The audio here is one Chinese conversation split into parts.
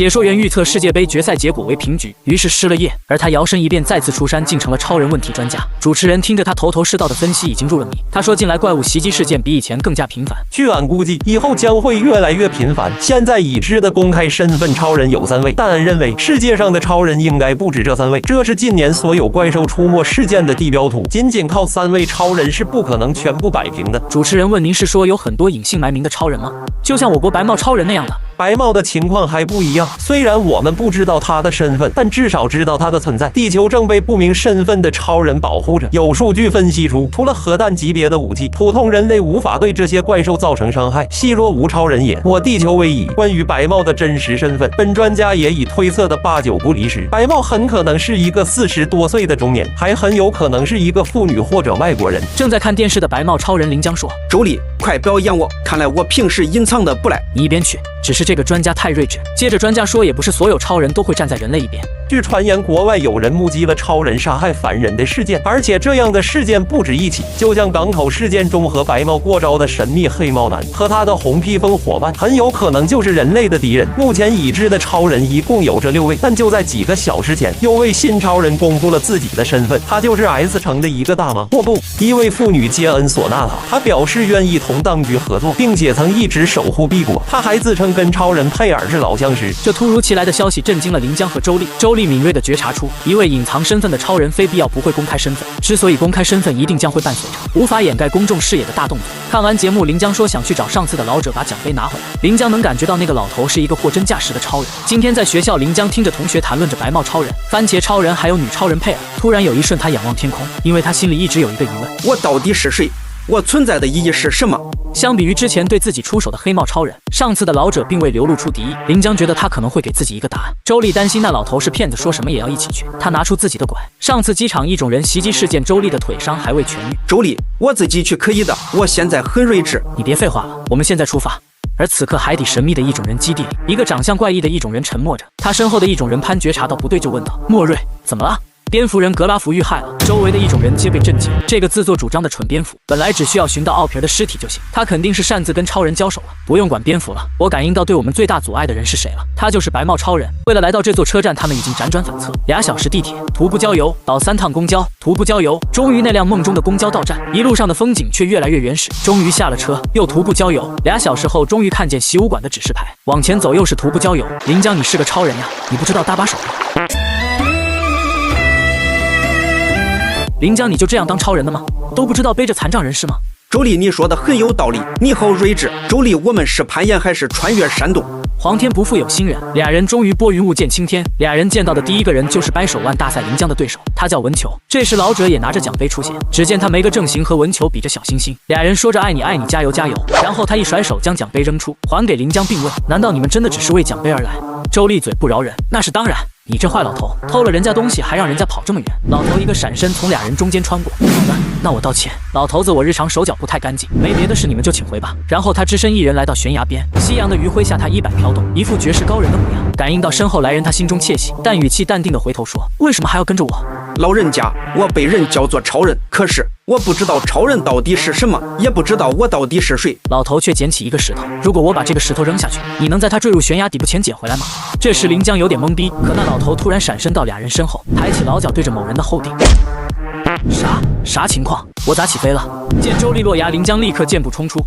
解说员预测世界杯决赛结果为平局，于是失了业。而他摇身一变，再次出山，竟成了超人问题专家。主持人听着他头头是道的分析，已经入了迷。他说，近来怪物袭击事件比以前更加频繁。据俺估计，以后将会越来越频繁。现在已知的公开身份超人有3位，但俺认为世界上的超人应该不止这3位。这是近年所有怪兽出没事件的地标图，仅靠3位超人是不可能全部摆平的。主持人问：“您是说有很多隐姓埋名的超人吗？就像我国白帽超人那样的？”白帽的情况还不一样，虽然我们不知道他的身份，但至少知道他的存在。地球正被不明身份的超人保护着。有数据分析出，除了核弹级别的武器，普通人类无法对这些怪兽造成伤害。细若无超人也，我地球为宜。关于白帽的真实身份，本专家也已推测的8、9不离10。白帽很可能是一个40多岁的中年，还很有可能是一个妇女或者外国人。正在看电视的白帽超人林江说：“周丽，快表扬我！看来我平时隐藏的不赖。”你一边去，只是这个专家太睿智。接着专家说，也不是所有超人都会站在人类一边。据传言，国外有人目击了超人杀害凡人的事件，而且这样的事件不止一起。就像港口事件中和白帽过招的神秘黑帽男和他的红披风伙伴，很有可能就是人类的敌人。目前已知的超人一共有这6位，但就在几个小时前，有位新超人公布了自己的身份，他就是 S 城的一个大妈，不，一位妇女杰恩索纳塔。他表示愿意同当局合作，并且曾一直守护帝国。他还自称跟超人佩尔是老相识。这突如其来的消息震惊了林江和周丽。周丽敏锐地觉察出，一位隐藏身份的超人非必要不会公开身份，之所以公开身份，一定将会伴随着无法掩盖公众视野的大动作。看完节目，林江说想去找上次的老者把奖杯拿回来。林江能感觉到那个老头是一个货真价实的超人。今天在学校，林江听着同学谈论着白帽超人、番茄超人还有女超人佩尔，突然有一瞬他仰望天空，因为他心里一直有一个疑问：我到底是谁？我存在的意义是什么？相比于之前对自己出手的黑帽超人，上次的老者并未流露出敌意。林江觉得他可能会给自己一个答案。周丽担心那老头是骗子，说什么也要一起去。他拿出自己的拐。上次机场异种人袭击事件，周丽的腿伤还未痊愈。周丽，我自己去可以的，我现在很睿智。你别废话了，我们现在出发。而此刻，海底神秘的异种人基地里，一个长相怪异的异种人沉默着。他身后的异种人潘觉察到不对，就问道：“莫瑞，怎么了？”蝙蝠人格拉福遇害了，周围的异种人皆被震惊。这个自作主张的蠢蝙蝠，本来只需要寻到奥皮的尸体就行，他肯定是擅自跟超人交手了。不用管蝙蝠了，我感应到对我们最大阻碍的人是谁了，他就是白帽超人。为了来到这座车站，他们已经辗转反侧，2小时地铁，徒步郊游，倒3趟公交，徒步郊游，终于那辆梦中的公交到站。一路上的风景却越来越原始，终于下了车，又徒步郊游，2小时后终于看见习武馆的指示牌，往前走又是徒步郊游。林江，你是个超人呀，你不知道搭把手吗？林江，你就这样当超人的吗？都不知道背着残障人士吗？周丽，你说的很有道理，你好睿智。周丽，我们是攀岩还是穿越山洞？皇天不负有心人，俩人终于拨云雾见青天。俩人见到的第一个人就是掰手腕大赛林江的对手，他叫文球。这时老者也拿着奖杯出现，只见他没个正形，和文球比着小星星。俩人说着爱你爱你，加油加油。然后他一甩手将奖杯扔出，还给林江，并问：难道你们真的只是为奖杯而来？周丽嘴不饶人：那是当然。你这坏老头，偷了人家东西还让人家跑这么远。老头一个闪身从俩人中间穿过。好的，那我道歉。老头子，我日常手脚不太干净，没别的事你们就请回吧。然后他只身一人来到悬崖边，夕阳的余晖下他衣摆飘动，一副绝世高人的模样。感应到身后来人，他心中窃喜，但语气淡定地回头说：为什么还要跟着我？老人家，我被人叫做超人，可是我不知道超人到底是什么，也不知道我到底是谁。老头却捡起一个石头，如果我把这个石头扔下去，你能在他坠入悬崖底部前捡回来吗？这时林江有点懵逼，可那老头突然闪身到俩人身后，抬起老脚对着某人的后顶。啥情况？我咋起飞了？见周丽落崖，林江立刻箭步冲出，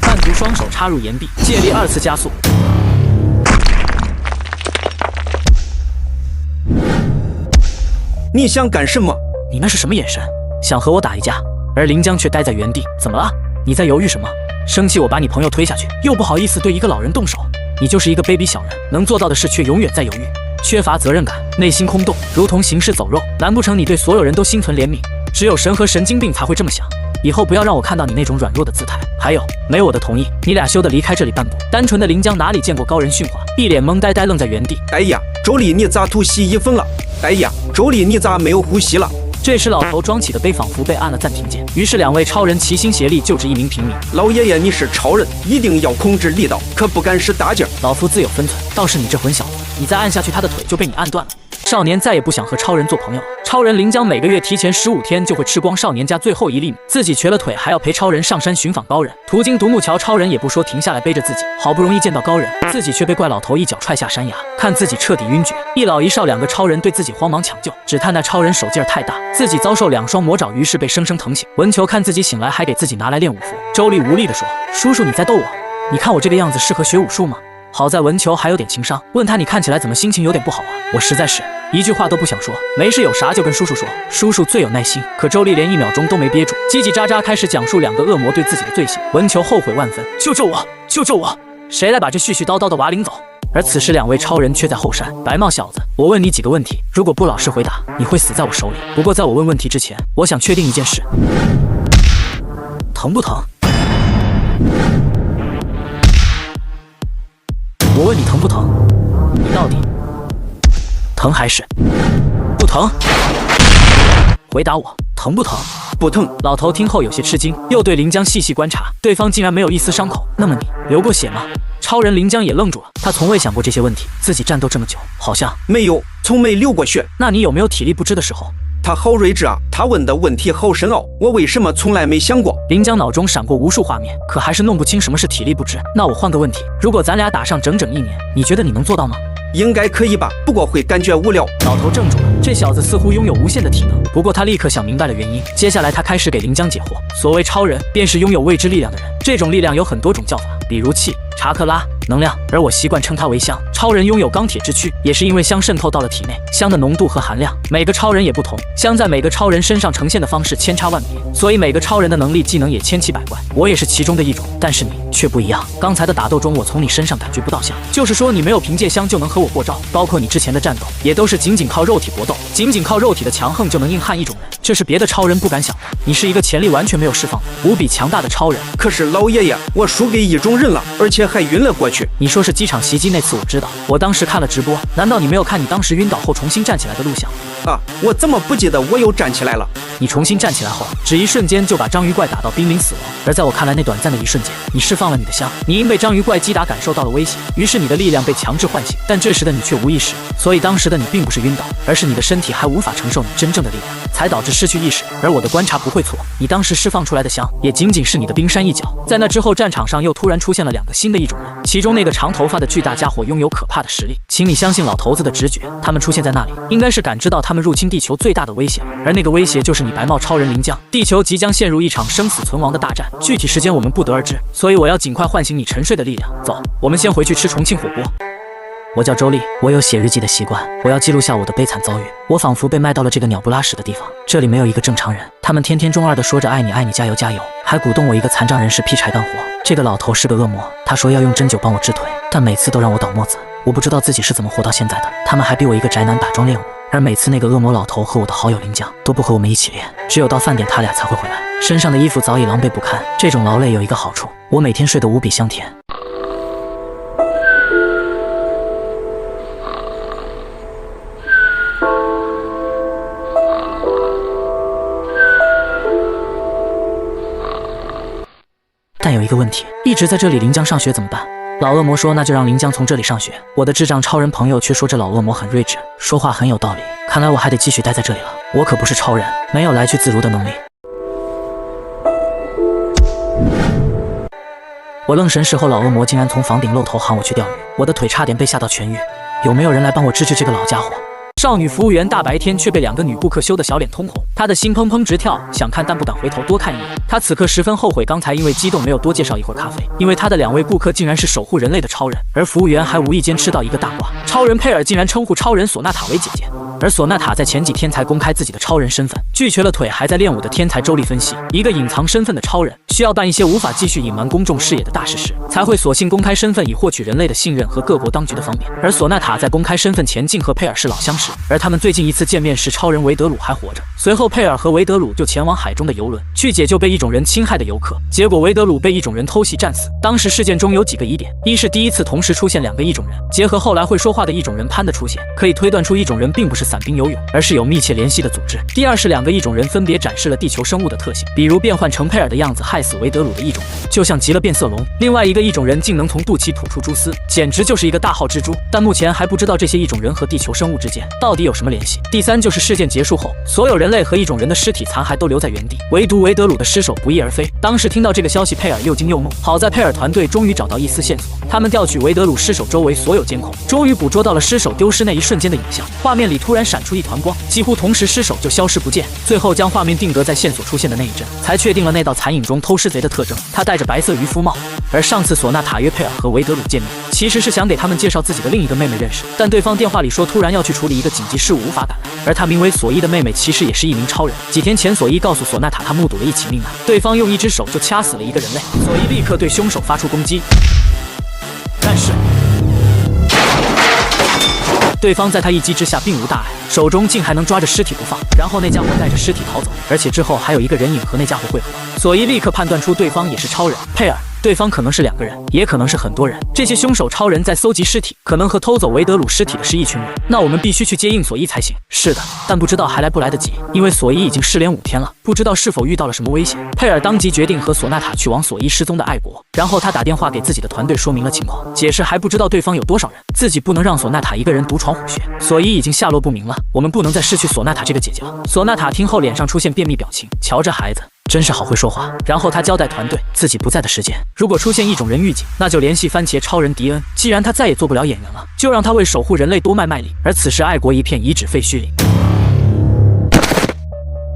半足双手插入岩壁，借力2次加速。你想干什么？你那是什么眼神？想和我打一架？而林江却待在原地。怎么了？你在犹豫什么？生气我把你朋友推下去，又不好意思对一个老人动手。你就是一个卑鄙小人，能做到的事却永远在犹豫，缺乏责任感，内心空洞，如同行尸走肉。难不成你对所有人都心存怜悯？只有神和神经病才会这么想。以后不要让我看到你那种软弱的姿态。还有，没我的同意，你俩休得离开这里半步。单纯的林江哪里见过高人训话，一脸懵呆呆愣在原地。哎呀，周丽，你咋吐洗衣粉了？哎呀，周丽，你咋没有呼吸了？这时老头装起的杯仿佛被按了暂停键，于是2位超人齐心协力救治一名平民。老爷爷，你是超人，一定要控制力道，可不敢使大劲儿。老夫自有分寸，倒是你这混小子，你再按下去他的腿就被你按断了。少年再也不想和超人做朋友了。超人临江每个月提前15天就会吃光少年家最后1粒米，自己瘸了腿还要陪超人上山寻访高人。途经独木桥，超人也不说停下来背着自己，好不容易见到高人，自己却被怪老头一脚踹下山崖，看自己彻底晕厥。一老一少2个超人对自己慌忙抢救，只叹那超人手劲儿太大，自己遭受2双魔爪，于是被生生疼醒。文球看自己醒来，还给自己拿来练武服。周丽无力地说：“叔叔，你在逗我？你看我这个样子适合学武术吗？”好在文球还有点情商，问他：“你看起来怎么心情有点不好啊？”我实在是一句话都不想说，没事有啥就跟叔叔说，叔叔最有耐心。可周丽连1秒钟都没憋住，叽叽喳喳开始讲述2个恶魔对自己的罪行。文球后悔万分，救救我，救救我！谁来把这絮絮叨叨的娃领走？而此时2位超人却在后山。白帽小子，我问你几个问题，如果不老实回答，你会死在我手里。不过在我问问题之前，我想确定一件事，疼不疼？我问你疼不疼？你到底疼还是不疼？回答我，疼不疼？不疼。老头听后有些吃惊，又对临江细细观察，对方竟然没有一丝伤口。那么你流过血吗？超人临江也愣住了，他从未想过这些问题，自己战斗这么久，好像没有，从没流过血。那你有没有体力不支的时候？他好睿智啊，他问的问题好深奥，我为什么从来没想过？临江脑中闪过无数画面，可还是弄不清什么是体力不支。那我换个问题，如果咱俩打上整整1年，你觉得你能做到吗？应该可以吧，不过会感觉无聊。老头怔住了，这小子似乎拥有无限的体能，不过他立刻想明白了原因。接下来他开始给临江解惑。所谓超人，便是拥有未知力量的人，这种力量有很多种叫法，比如气、查克拉、能量，而我习惯称它为香。超人拥有钢铁之躯，也是因为香渗透到了体内，香的浓度和含量，每个超人也不同，香在每个超人身上呈现的方式千差万别，所以每个超人的能力技能也千奇百怪。我也是其中的一种，但是你却不一样。刚才的打斗中，我从你身上感觉不到香，就是说你没有凭借香就能和我过招，包括你之前的战斗，也都是仅靠肉体搏斗，仅靠肉体的强横就能硬汉一种人，这是别的超人不敢想的。你是一个潜力完全没有释放的无比强大的超人。可是老爷爷，我输给一种人了，而且还晕了过去。你说是机场袭击那次，我知道，我当时看了直播。难道你没有看你当时晕倒后重新站起来的录像啊？我怎么不记得我又站起来了？你重新站起来后，只一瞬间就把章鱼怪打到濒临死亡。而在我看来，那短暂的一瞬间，你释放了你的香，你因被章鱼怪击打感受到了威胁，于是你的力量被强制唤醒。但这时的你却无意识，所以当时的你并不是晕倒，而是你的身体还无法承受你真正的力量，才导致失去意识。而我的观察不会错，你当时释放出来的香，也仅仅是你的冰山一角。在那之后，战场上又突然出现了2个新的异种人，其中那个长头发的巨大家伙拥有可怕的实力，请你相信老头子的直觉，他们出现在那里，应该是感知到他们入侵地球最大的威胁了，而那个威胁就是你白帽超人临江。地球即将陷入一场生死存亡的大战，具体时间我们不得而知，所以我要尽快唤醒你沉睡的力量。走，我们先回去吃重庆火锅。我叫周丽，我有写日记的习惯，我要记录下我的悲惨遭遇。我仿佛被卖到了这个鸟不拉屎的地方，这里没有一个正常人，他们天天中二的说着爱你爱你加油加油，还鼓动我一个残障人士劈柴干活。这个老头是个恶魔，他说要用针灸帮我治腿，但每次都让我倒沫子。我不知道自己是怎么活到现在的，他们还逼我一个宅男打桩练武，而每次那个恶魔老头和我的好友临江都不和我们一起练，只有到饭点他俩才会回来，身上的衣服早已狼狈不堪。这种劳累有一个好处，我每天睡得无比香甜。但有一个问题，一直在这里临江上学怎么办？老恶魔说那就让临江从这里上学。我的智障超人朋友却说这老恶魔很睿智，说话很有道理。看来我还得继续待在这里了。我可不是超人，没有来去自如的能力。我愣神时候，老恶魔竟然从房顶露头喊我去钓鱼，我的腿差点被吓到痊愈。有没有人来帮我治治这个老家伙？少女服务员大白天却被2个女顾客羞得小脸通红，她的心砰砰直跳，想看但不敢回头多看一眼。她此刻十分后悔刚才因为激动没有多介绍一会儿咖啡，因为她的2位顾客竟然是守护人类的超人，而服务员还无意间吃到一个大瓜。超人佩尔竟然称呼超人索纳塔为姐姐，而索纳塔在前几天才公开自己的超人身份。拒绝了腿还在练武的天才周丽分析，一个隐藏身份的超人需要办一些无法继续隐瞒公众视野的大事时，才会索性公开身份，以获取人类的信任和各国当局的方便。而索纳塔在公开身份前竟和佩尔是老相识，而他们最近一次见面时，超人维德鲁还活着。随后佩尔和维德鲁就前往海中的游轮去解救被异种人侵害的游客，结果维德鲁被异种人偷袭战死。当时事件中有几个疑点，一是第一次同时出现2个异种人，结合后来会说话的异种人潘的出现，可以推断出异种人并不是散兵游勇，而是有密切联系的组织。第二是2个异种人分别展示了地球生物的特性，比如变换成佩尔的样子害死维德鲁的异种人，就像极了变色龙。另外一个异种人竟能从肚脐吐出蛛丝，简直就是一个大号蜘蛛。但目前还不知道这些异种人和地球生物之间到底有什么联系？第三就是事件结束后，所有人类和异种人的尸体残骸都留在原地，唯独维德鲁的尸首不翼而飞。当时听到这个消息，佩尔又惊又怒。好在佩尔团队终于找到一丝线索，他们调取维德鲁尸首周围所有监控，终于捕捉到了尸首丢失那一瞬间的影像。画面里突然闪出一团光，几乎同时尸首就消失不见。最后将画面定格在线索出现的那一帧，才确定了那道残影中偷尸贼的特征。他戴着白色渔夫帽。而上次索纳塔约佩尔和维德鲁见面，其实是想给他们介绍自己的另一个妹妹认识，但对方电话里说突然要去处理一个紧急事务，无法赶来。而他名为索伊的妹妹其实也是一名超人。几天前，索伊告诉索纳塔，他目睹了一起命案，对方用一只手就掐死了一个人类。索伊立刻对凶手发出攻击，但是对方在他一击之下并无大碍，手中竟还能抓着尸体不放。然后那家伙带着尸体逃走，而且之后还有一个人影和那家伙会合。索伊立刻判断出对方也是超人佩尔。对方可能是2个人，也可能是很多人。这些凶手超人在搜集尸体，可能和偷走维德鲁尸体的是一群人。那我们必须去接应索伊才行。是的，但不知道还来不来得及，因为索伊已经失联5天了，不知道是否遇到了什么危险。佩尔当即决定和索纳塔去往索伊失踪的爱国，然后他打电话给自己的团队说明了情况，解释还不知道对方有多少人，自己不能让索纳塔一个人独闯虎穴。索伊已经下落不明了，我们不能再失去索纳塔这个姐姐了。索纳塔听后脸上出现便秘表情，瞧这孩子真是好会说话。然后他交代团队，自己不在的时间，如果出现异种人预警，那就联系番茄超人迪恩。既然他再也做不了演员了，就让他为守护人类多卖力。而此时，爱国一片遗址废墟里，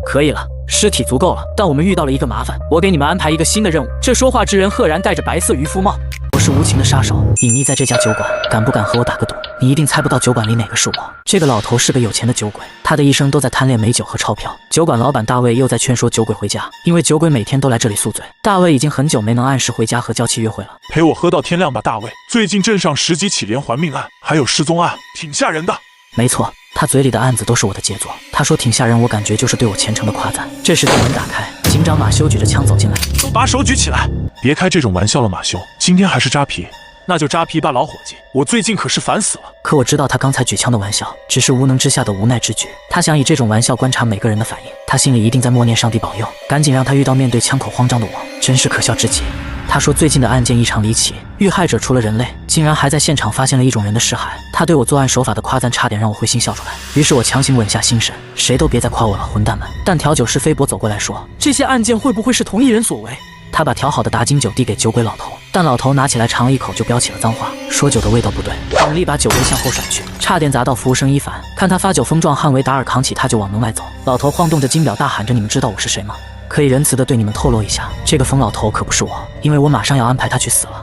可以了，尸体足够了，但我们遇到了一个麻烦，我给你们安排一个新的任务。这说话之人赫然戴着白色渔夫帽。我是无情的杀手，隐匿在这家酒馆，敢不敢和我打个赌？你一定猜不到酒馆里哪个是我。这个老头是个有钱的酒鬼，他的一生都在贪恋美酒和钞票。酒馆老板大卫又在劝说酒鬼回家，因为酒鬼每天都来这里宿醉。大卫已经很久没能按时回家和娇妻约会了。陪我喝到天亮吧，大卫。最近镇上10几起连环命案，还有失踪案，挺吓人的。没错，他嘴里的案子都是我的杰作。他说挺吓人，我感觉就是对我虔诚的夸赞。这时店门打开，警长马修举着枪走进来。都把手举起来，别开这种玩笑了，马修。今天还是扎皮。那就扎皮吧，老伙计，我最近可是烦死了。可我知道他刚才举枪的玩笑只是无能之下的无奈之举，他想以这种玩笑观察每个人的反应，他心里一定在默念上帝保佑，赶紧让他遇到面对枪口慌张的我，真是可笑至极。他说最近的案件异常离奇，遇害者除了人类，竟然还在现场发现了异种人的尸骸。他对我作案手法的夸赞差点让我会心笑出来，于是我强行稳下心神，谁都别再夸我了，混蛋们。但调酒师菲博走过来说，这些案件会不会是同一人所为？他把调好的达金酒递给酒鬼老头，但老头拿起来尝了一口就飙起了脏话，说酒的味道不对，猛力把酒杯向后甩去，差点砸到服务生伊凡。看他发酒疯撞，汉维达尔扛起他就往门外走。老头晃动着金表大喊着，你们知道我是谁吗？可以仁慈的对你们透露一下，这个疯老头可不是我，因为我马上要安排他去死了。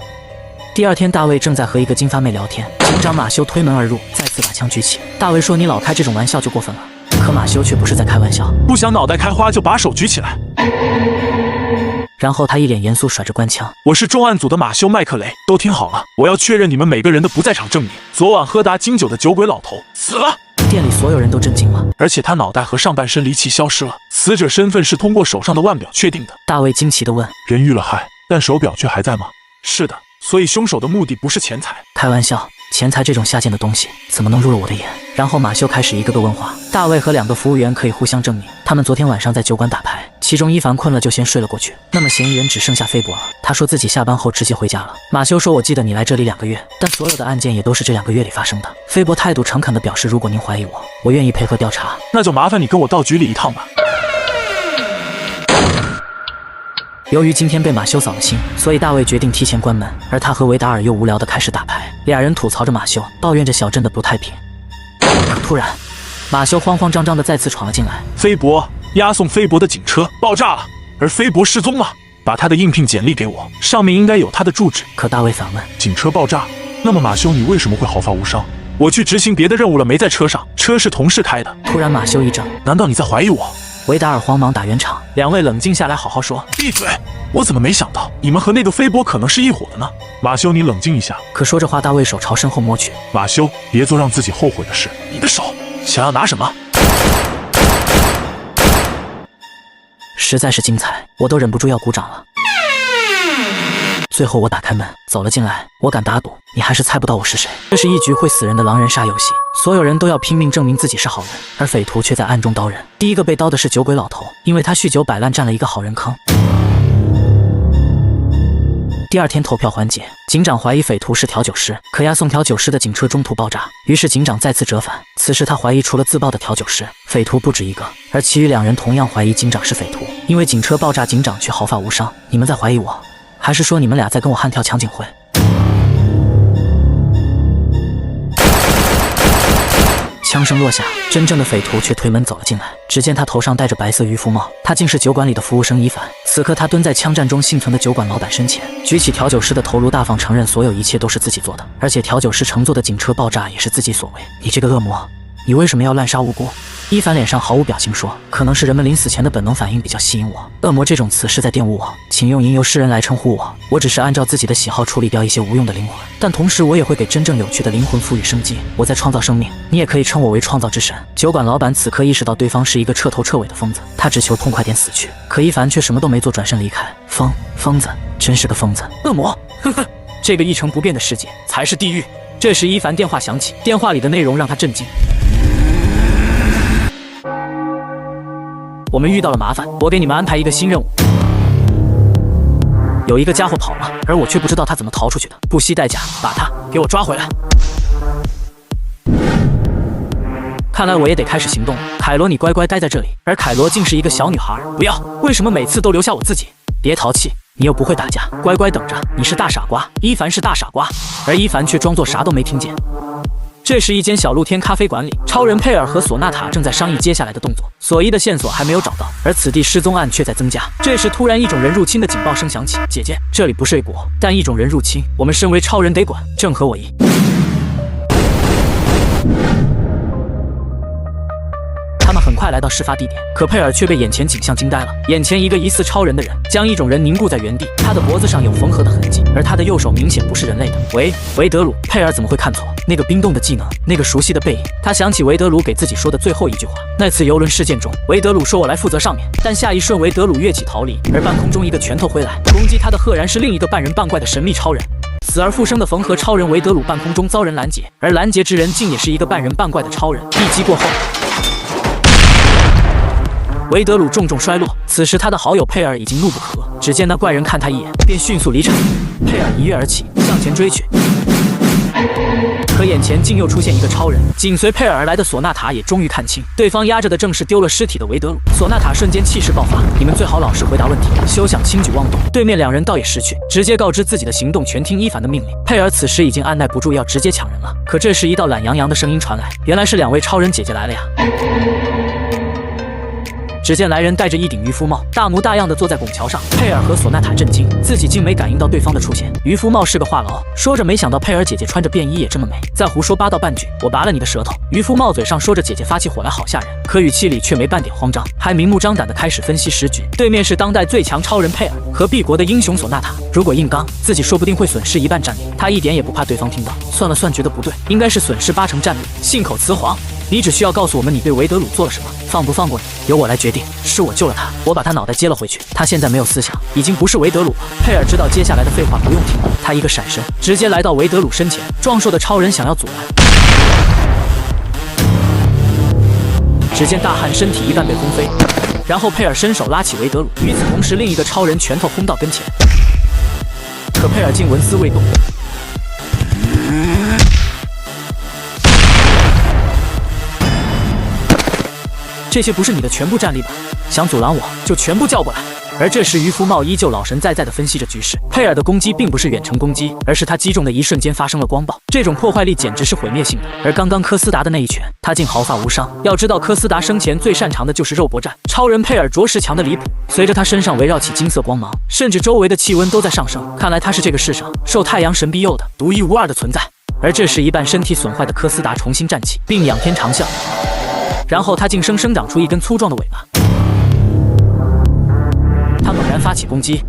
第二天，大卫正在和一个金发妹聊天，警长马修推门而入，再次把枪举起。大卫说，你老开这种玩笑就过分了。可马修却不是在开玩笑，不想脑袋开花就把手举起来。然后他一脸严肃甩着官腔，我是重案组的马修·麦克雷，都听好了，我要确认你们每个人的不在场证明。昨晚喝达金酒的酒鬼老头死了。店里所有人都震惊了，而且他脑袋和上半身离奇消失了，死者身份是通过手上的腕表确定的。大卫惊奇地问，人遇了害，但手表却还在吗？是的，所以凶手的目的不是钱财。开玩笑，钱财这种下贱的东西怎么能入了我的眼？然后马修开始一个个问话。大卫和2个服务员可以互相证明，他们昨天晚上在酒馆打牌，其中伊凡困了就先睡了过去。那么嫌疑人只剩下菲博了，他说自己下班后直接回家了。马修说，我记得你来这里2个月，但所有的案件也都是这2个月里发生的。菲博态度诚恳地表示，如果您怀疑我，我愿意配合调查。那就麻烦你跟我到局里一趟吧。由于今天被马修扫了兴，所以大卫决定提前关门，而他和维达尔又无聊地开始打牌。2人吐槽着马修，抱怨着小镇的不太平。可突然，马修慌慌张张地再次闯了进来。菲博，押送菲博的警车爆炸了，而菲博失踪了。把他的应聘简历给我，上面应该有他的住址。可大卫反问，警车爆炸，那么马修你为什么会毫发无伤？我去执行别的任务了，没在车上，车是同事开的。突然马修一怔，难道你在怀疑我？维达尔慌忙打圆场。2位冷静下来，好好说。闭嘴！我怎么没想到你们和那个菲博可能是一伙的呢？马修，你冷静一下。可说着话，大卫手朝身后摸去。马修，别做让自己后悔的事。你的手想要拿什么？实在是精彩，我都忍不住要鼓掌了。最后我打开门走了进来，我敢打赌你还是猜不到我是谁。这是一局会死人的狼人杀游戏，所有人都要拼命证明自己是好人，而匪徒却在暗中刀人。第一个被刀的是酒鬼老头，因为他酗酒摆烂占了一个好人坑。第二天投票环节，警长怀疑匪徒是调酒师，可押送调酒师的警车中途爆炸，于是警长再次折返。此时他怀疑除了自爆的调酒师，匪徒不止一个，而其余2人同样怀疑警长是匪徒。因为警车爆炸，警长却毫发无伤。你们在怀疑我，还是说你们俩在跟我悍跳抢警徽？枪声落下，真正的匪徒却推门走了进来。只见他头上戴着白色渔夫帽，他竟是酒馆里的服务生伊凡。此刻他蹲在枪战中幸存的酒馆老板身前，举起调酒师的头颅，大方承认所有一切都是自己做的，而且调酒师乘坐的警车爆炸也是自己所为。你这个恶魔，你为什么要滥杀无辜？伊凡脸上毫无表情说，可能是人们临死前的本能反应比较吸引我。恶魔这种词是在玷污我，请用吟游诗人来称呼我。我只是按照自己的喜好处理掉一些无用的灵魂，但同时我也会给真正有趣的灵魂赋予生机。我在创造生命，你也可以称我为创造之神。酒馆老板此刻意识到对方是一个彻头彻尾的疯子，他只求痛快点死去，可伊凡却什么都没做，转身离开。疯子，真是个疯子，恶魔，呵呵，这个一成不变的世界才是地狱。这时伊凡电话响起，电话里的内容让他震惊。我们遇到了麻烦，我给你们安排一个新任务。有一个家伙跑了，而我却不知道他怎么逃出去的，不惜代价把他给我抓回来。看来我也得开始行动了。凯罗，你乖乖待在这里。而凯罗竟是一个小女孩。不要，为什么每次都留下我自己？别淘气，你又不会打架，乖乖等着。你是大傻瓜，伊凡是大傻瓜，而伊凡却装作啥都没听见。这是一间小露天咖啡馆里，超人佩尔和索纳塔正在商议接下来的动作。索伊的线索还没有找到，而此地失踪案却在增加。这时突然异种人入侵的警报声响起，姐姐，这里不睡国，但异种人入侵，我们身为超人得管，正合我意。他们很快来到事发地点，可佩尔却被眼前景象惊呆了。眼前一个疑似超人的人将异种人凝固在原地，他的脖子上有缝合的痕迹，而他的右手明显不是人类的。维德鲁，佩尔怎么会看错？那个冰冻的技能，那个熟悉的背影。他想起维德鲁给自己说的最后一句话。那次游轮事件中，维德鲁说我来负责上面，但下一瞬维德鲁跃起逃离，而半空中一个拳头挥来，攻击他的赫然是另一个半人半怪的神秘超人。死而复生的缝合超人维德鲁半空中遭人拦截，而拦截之人竟也是一个半人半怪的超人。一击过后，维德鲁重重摔落。此时他的好友佩尔已经怒不可遏，只见那怪人看他一眼，便迅速离场。佩尔一跃而起，向前追去。可眼前竟又出现一个超人，紧随佩尔而来的索纳塔也终于看清，对方压着的正是丢了尸体的维德鲁。索纳塔瞬间气势爆发，你们最好老实回答问题，休想轻举妄动。对面2人倒也识趣，直接告知自己的行动，全听伊凡的命令。佩尔此时已经按耐不住要直接抢人了，可这时一道懒洋洋的声音传来，原来是2位超人姐姐来了呀。只见来人戴着一顶渔夫帽，大模大样的坐在拱桥上。佩尔和索纳塔震惊，自己竟没感应到对方的出现。渔夫帽是个话痨，说着没想到佩尔姐姐穿着便衣也这么美，再胡说八道半句，我拔了你的舌头。渔夫帽嘴上说着姐姐发起火来好吓人，可语气里却没半点慌张，还明目张胆的开始分析时局。对面是当代最强超人佩尔和 B 国的英雄索纳塔，如果硬刚，自己说不定会损失1半战力。他一点也不怕对方听到，算了算觉得不对，应该是损失8成战力。信口雌黄，你只需要告诉我们你对维德鲁做了什么，放不放过你由我来决定。是我救了他，我把他脑袋接了回去，他现在没有思想，已经不是维德鲁了。佩尔知道接下来的废话不用听了，他一个闪身，直接来到维德鲁身前。壮硕的超人想要阻拦，只见大汉身体一半被轰飞，然后佩尔伸手拉起维德鲁，与此同时另一个超人拳头轰到跟前，可佩尔竟纹丝未动。这些不是你的全部战力吧？想阻拦我就全部叫过来。而这时渔夫帽依旧老神在在地分析着局势。佩尔的攻击并不是远程攻击，而是他击中的一瞬间发生了光爆，这种破坏力简直是毁灭性的。而刚刚科斯达的那一拳，他竟毫发无伤。要知道科斯达生前最擅长的就是肉搏战，超人佩尔着实强得离谱。随着他身上围绕起金色光芒，甚至周围的气温都在上升，看来他是这个世上受太阳神庇佑的独一无二的存在。而这时一半身体损坏的科斯达重新站起，并仰天长啸，然后他竟生长出一根粗壮的尾巴。他猛然发起攻击，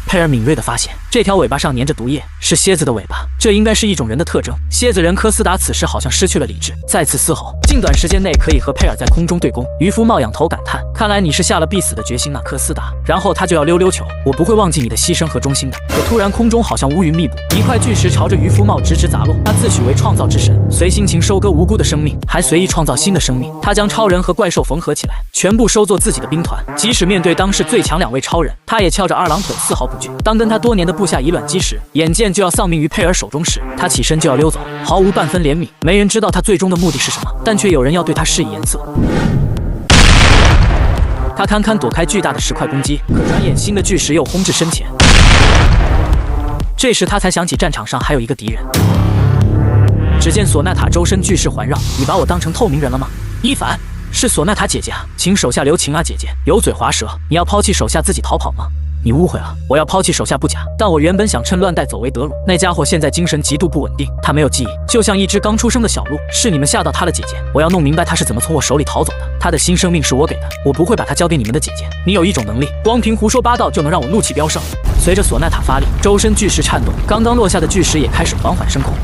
佩尔敏锐地发现这条尾巴上粘着毒液，是蝎子的尾巴，这应该是异种人的特征。蝎子人科斯达此时好像失去了理智，再次嘶吼，近短时间内可以和佩尔在空中对攻。渔夫帽仰头感叹，看来你是下了必死的决心啊，科斯达。然后他就要溜溜球，我不会忘记你的牺牲和忠心的。可突然空中好像乌云密布，一块巨石朝着渔夫帽直直砸落。他自诩为创造之神，随心情收割无辜的生命，还随意创造新的生命。他将超人和怪兽缝合起来，全部收作自己的兵团。即使面对当世最强2位超人，他也翘着2郎腿丝毫不惧。惧。当跟他多年的部下以卵击石，眼见就要丧命于佩尔手中时，他起身就要溜走，毫无半分怜悯。没人知道他最终的目的是什么，但却有人要对他施以颜色。他堪堪躲开巨大的石块攻击，可转眼新的巨石又轰至身前。这时他才想起战场上还有一个敌人。只见索纳塔周身巨石环绕，你把我当成透明人了吗？伊凡，是索纳塔姐姐啊，请手下留情啊，姐姐油嘴滑舌，你要抛弃手下自己逃跑吗？你误会了，我要抛弃手下不假，但我原本想趁乱带走维德鲁。那家伙现在精神极度不稳定，他没有记忆，就像一只刚出生的小鹿。是你们吓到他了，姐姐。我要弄明白他是怎么从我手里逃走的。他的新生命是我给的，我不会把他交给你们的姐姐。你有一种能力，光凭胡说八道就能让我怒气飙升。随着索纳塔发力，周身巨石颤动，刚刚落下的巨石也开始缓缓升空。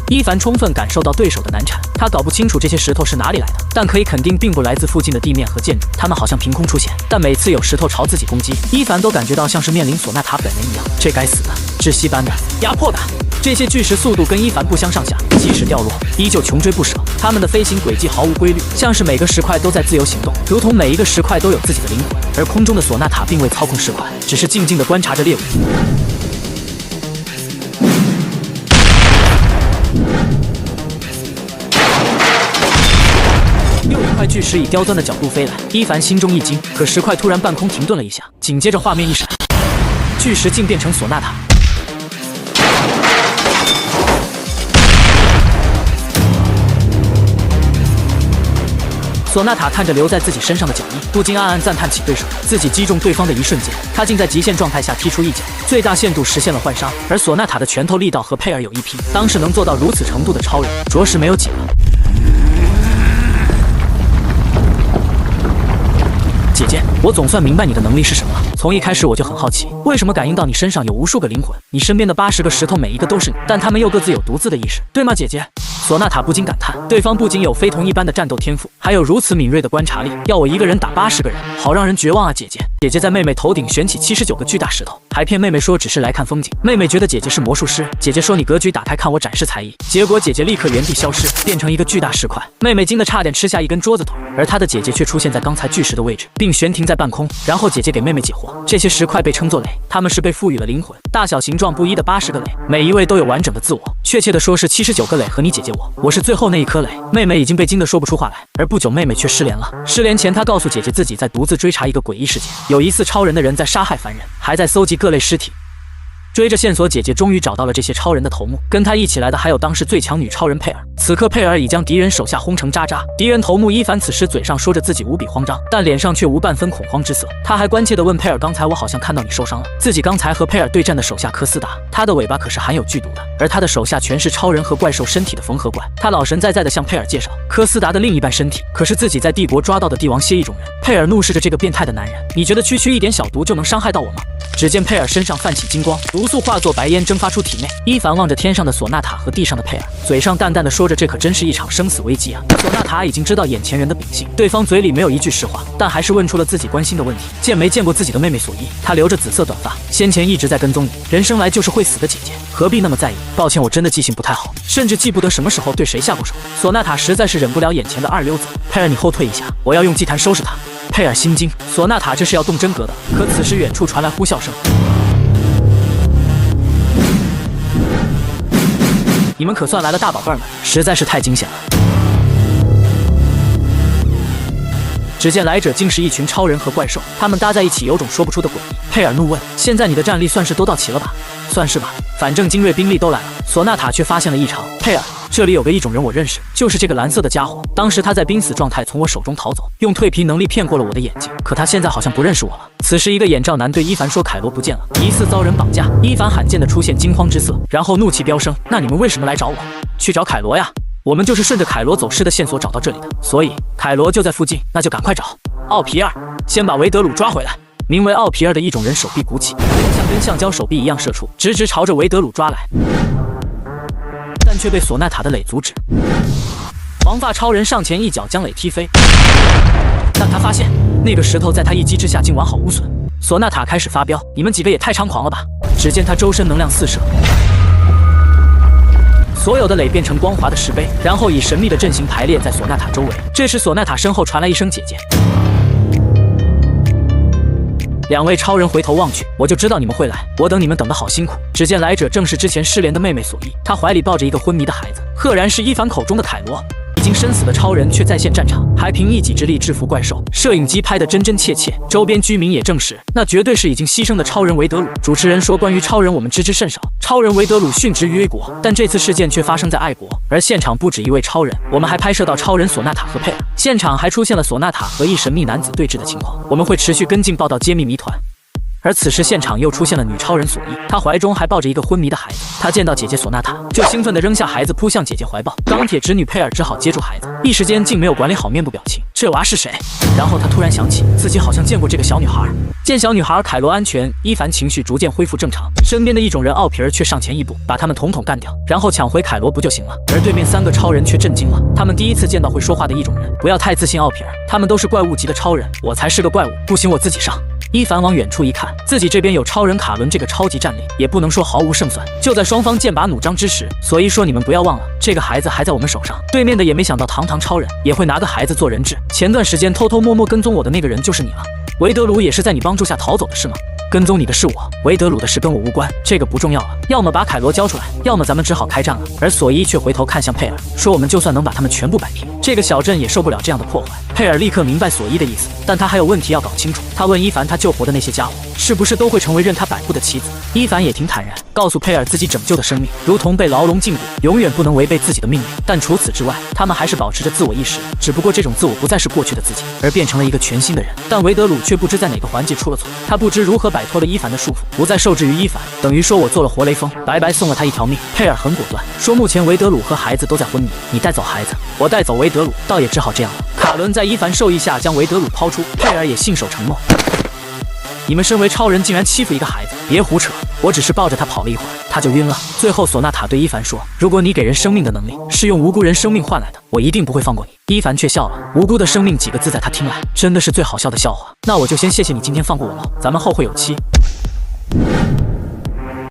伊凡充分感受到对手的难产，他搞不清楚这些石头是哪里来的，但可以肯定并不来自附近的地面和建筑，它们好像凭空出现。但每次有石头朝自己攻击，伊凡都感觉到像是面临索纳塔本人一样，这该死的、窒息般的、压迫的。这些巨石速度跟伊凡不相上下，即使掉落，依旧穷追不舍。他们的飞行轨迹毫无规律，像是每个石块都在自由行动，如同每一个石块都有自己的灵魂。而空中的索纳塔并未操控石块，只是静静地观察着猎物。又一块巨石以刁钻的角度飞来，伊凡心中一惊，可石块突然半空停顿了一下，紧接着画面一闪，巨石竟变成索纳塔。索纳塔看着留在自己身上的脚印，不禁暗暗赞叹起对手自己击中对方的一瞬间，他竟在极限状态下踢出一脚，最大限度实现了换伤。而索纳塔的拳头力道和佩尔有一拼，当时能做到如此程度的超人，着实没有几个。姐姐，我总算明白你的能力是什么了。从一开始我就很好奇，为什么感应到你身上有无数个灵魂？你身边的80个石头每一个都是你，但他们又各自有独自的意识，对吗，姐姐？索纳塔不禁感叹，对方不仅有非同一般的战斗天赋，还有如此敏锐的观察力，要我一个人打80个人，好让人绝望啊！姐姐，姐姐在妹妹头顶悬起79个巨大石头，还骗妹妹说只是来看风景。妹妹觉得姐姐是魔术师，姐姐说你格局打开看我展示才艺，结果姐姐立刻原地消失，变成一个巨大石块。妹妹惊得差点吃下一根桌子腿，而她的姐姐却出现在刚才巨石的位置，并悬停在半空。然后姐姐给妹妹解惑，这些石块被称作垒，它们是被赋予了灵魂，大小形状不一的80个垒，每一位都有完整的自我，确切的说是79个垒和你姐姐我是最后那一颗垒。妹妹已经被惊得说不出话来，而不久妹妹却失联了。失联前她告诉姐姐自己在独自追查一个诡异事件，有疑似超人的人在杀害凡人，还在搜集各类尸体。追着线索，姐姐终于找到了这些超人的头目，跟她一起来的还有当时最强女超人佩尔。此刻佩尔已将敌人手下轰成渣渣，敌人头目伊凡此时嘴上说着自己无比慌张，但脸上却无半分恐慌之色。他还关切地问佩尔，刚才我好像看到你受伤了。自己刚才和佩尔对战的手下科斯达，他的尾巴可是含有剧毒的，而他的手下全是超人和怪兽身体的缝合怪。他老神在在地向佩尔介绍科斯达的另一半身体可是自己在帝国抓到的帝王蝎异种人。佩尔怒视着这个变态的男人，你觉得区区一点小毒就能伤害到我吗？只见佩尔身上泛起金光，毒素化作白烟蒸发出体内。伊凡望着天上的索纳塔和地上的佩尔，嘴上淡淡的说着，这可真是一场生死危机啊！索纳塔已经知道眼前人的秉性，对方嘴里没有一句实话，但还是问出了自己关心的问题。见没见过自己的妹妹索伊？她留着紫色短发，先前一直在跟踪你，人生来就是会死的姐姐，何必那么在意？抱歉，我真的记性不太好，甚至记不得什么时候对谁下过手。索纳塔实在是忍不了眼前的二流子，佩尔你后退一下，我要用祭坛收拾他。佩尔心惊，索纳塔这是要动真格的。可此时远处传来呼啸声，你们可算来了，大宝贝儿们，实在是太惊险了。只见来者竟是一群超人和怪兽，他们搭在一起有种说不出的诡异。佩尔怒问，现在你的战力算是都到齐了吧？算是吧，反正精锐兵力都来了。索纳塔却发现了异常，佩尔，这里有个异种人我认识，就是这个蓝色的家伙，当时他在濒死状态从我手中逃走，用蜕皮能力骗过了我的眼睛，可他现在好像不认识我了。此时一个眼罩男对伊凡说，凯罗不见了，疑似遭人绑架。伊凡罕见的出现惊慌之色，然后怒气飙升，那你们为什么来找我？去找凯罗呀，我们就是顺着凯罗走失的线索找到这里的，所以凯罗就在附近，那就赶快找。奥皮尔，先把维德鲁抓回来。名为奥皮尔的异种人手臂鼓起，像跟橡胶手臂一样射出，直直朝着维德鲁抓来，但却被索纳塔的垒阻止。黄发超人上前一脚将垒踢飞，但他发现那个石头在他一击之下竟完好无损。索纳塔开始发飙，你们几个也太猖狂了吧！只见他周身能量四射，所有的垒变成光滑的石碑，然后以神秘的阵型排列在索纳塔周围。这时，索纳塔身后传来一声姐姐。两位超人回头望去，我就知道你们会来，我等你们等得好辛苦。只见来者正是之前失联的妹妹索伊，她怀里抱着一个昏迷的孩子，赫然是伊凡口中的凯罗。已经身死的超人却再现战场，还凭一己之力制服怪兽，摄影机拍得真真切切，周边居民也证实，那绝对是已经牺牲的超人维德鲁。主持人说，关于超人我们知之甚少，超人维德鲁殉职于 A 国，但这次事件却发生在爱国，而现场不止一位超人，我们还拍摄到超人索纳塔和佩尔，现场还出现了索纳塔和一神秘男子对峙的情况，我们会持续跟进报道，揭秘谜团。而此时现场又出现了女超人索伊，她怀中还抱着一个昏迷的孩子。她见到姐姐索纳塔，就兴奋地扔下孩子扑向姐姐怀抱。钢铁直女佩尔只好接住孩子，一时间竟没有管理好面部表情。这娃是谁？然后她突然想起自己好像见过这个小女孩。见小女孩凯罗安全，伊凡情绪逐渐恢复正常，身边的异种人奥皮尔却上前一步，把他们统统干掉，然后抢回凯罗不就行了？而对面3个超人却震惊了，他们第一次见到会说话的异种人。不要太自信，奥皮尔，他们都是怪物级的超人，我才是个怪物，不行我自己上。伊凡往远处一看，自己这边有超人卡伦这个超级战力，也不能说毫无胜算。就在双方剑拔弩张之时，所以说你们不要忘了，这个孩子还在我们手上。对面的也没想到堂堂超人也会拿个孩子做人质。前段时间偷偷摸摸跟踪我的那个人就是你了。维德鲁也是在你帮助下逃走的是吗？跟踪你的是我，维德鲁的事跟我无关，这个不重要了。要么把凯罗交出来，要么咱们只好开战了。而索伊却回头看向佩尔，说我们就算能把他们全部摆平，这个小镇也受不了这样的破坏。佩尔立刻明白索伊的意思，但他还有问题要搞清楚。他问伊凡，他救活的那些家伙是不是都会成为任他摆布的棋子？伊凡也挺坦然，告诉佩尔自己拯救的生命如同被牢笼禁锢，永远不能违背自己的命令。但除此之外，他们还是保持着自我意识，只不过这种自我不再是过去的自己，而变成了一个全新的人。但维德鲁却不知在哪个环节出了错，他不知如何摆脱了伊凡的束缚，不再受制于伊凡，等于说我做了活雷锋，白白送了他一条命。佩尔很果断，说目前维德鲁和孩子都在昏迷，你带走孩子，我带走维德鲁，倒也只好这样了。卡伦在伊凡授意下将维德鲁抛出，佩尔也信守承诺。你们身为超人竟然欺负一个孩子，别胡扯！我只是抱着他跑了一会儿，他就晕了。最后索纳塔对伊凡说，如果你给人生命的能力是用无辜人生命换来的，我一定不会放过你。伊凡却笑了，无辜的生命几个字在他听来真的是最好笑的笑话。那我就先谢谢你今天放过我了，咱们后会有期。